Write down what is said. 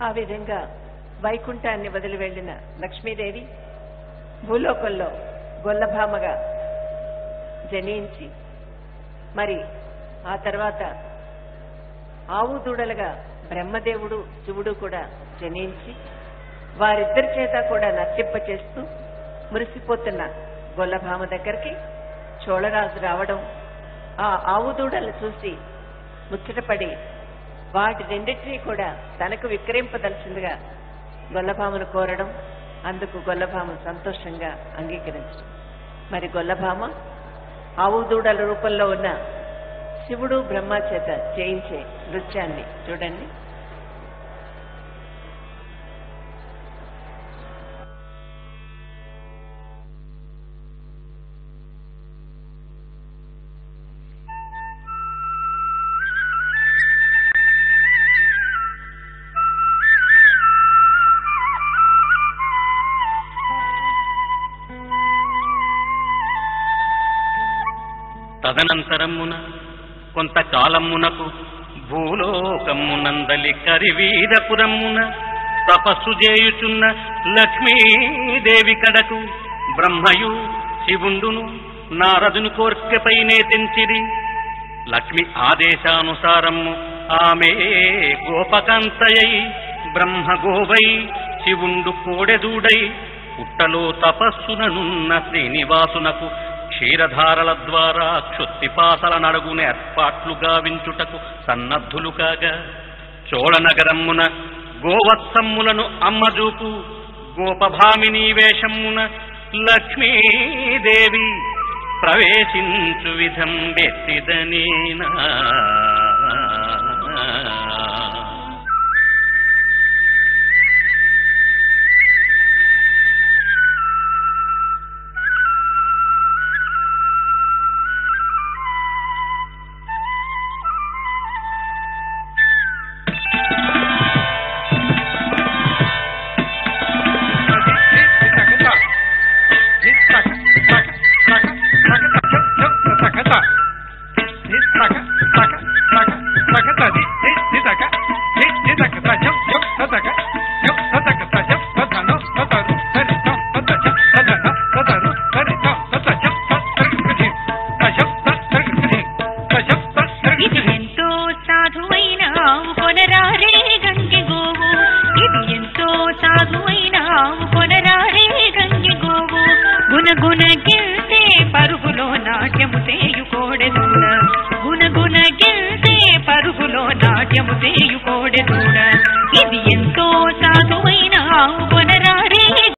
ఆ విధంగా వైకుంఠాన్ని వదిలి వెళ్లిన లక్ష్మీదేవి భూలోకంలో గొల్లభామగా జనించి మరి ఆ తర్వాత ఆవు దూడలుగా బ్రహ్మదేవుడు శివుడు కూడా జనించి వారిద్దరి చేత కూడా నర్తింపచేస్తూ మురిసిపోతున్న గొల్లభామ దగ్గరికి చోళరాజు రావడం, ఆ ఆవు దూడలు చూసి ముచ్చటపడి వాటి రెండింటినీ కూడా తనకు విక్రయింపదలిచిందిగా గొల్లభామను కోరడం, అందుకు గొల్లభామ సంతోషంగా అంగీకరించడం. మరి గొల్లభామ ఆవు దూడల రూపంలో ఉన్న శివుడు బ్రహ్మ చేత చేయించే నృత్యాన్ని చూడండి. తదనంతరమున కొంతకాలమునకు భూలోకమునందలి కరివీరపురమున తపస్సు చేయుచున్న లక్ష్మీదేవి కడకు బ్రహ్మయు శివుండును నారదుని కోర్కెపైనే తెంచిరి. లక్ష్మి ఆదేశానుసారము ఆమె గోపకాంతయై బ్రహ్మగోవై శివుండు కోడెదూడై పుట్టలో తపస్సుననున్న శ్రీనివాసునకు క్షీరధారల ద్వారా క్షుత్తిపాసల నడుగున ఏర్పాట్లు గావించుటకు సన్నద్ధులు కాగా చోళనగరమ్మున గోవత్సమ్ములను అమ్మజూపు గోపభామినీ వేషమ్మున లక్ష్మీదేవి ప్రవేశించు విధం బెత్తిదనేనా. గునగునగిల్తే పరుగులో నాట్యము చేయు కోడెదూడ, గునగునగిల్తే పరుగులో నాట్యము చేయు కోడెదూడ. ఇది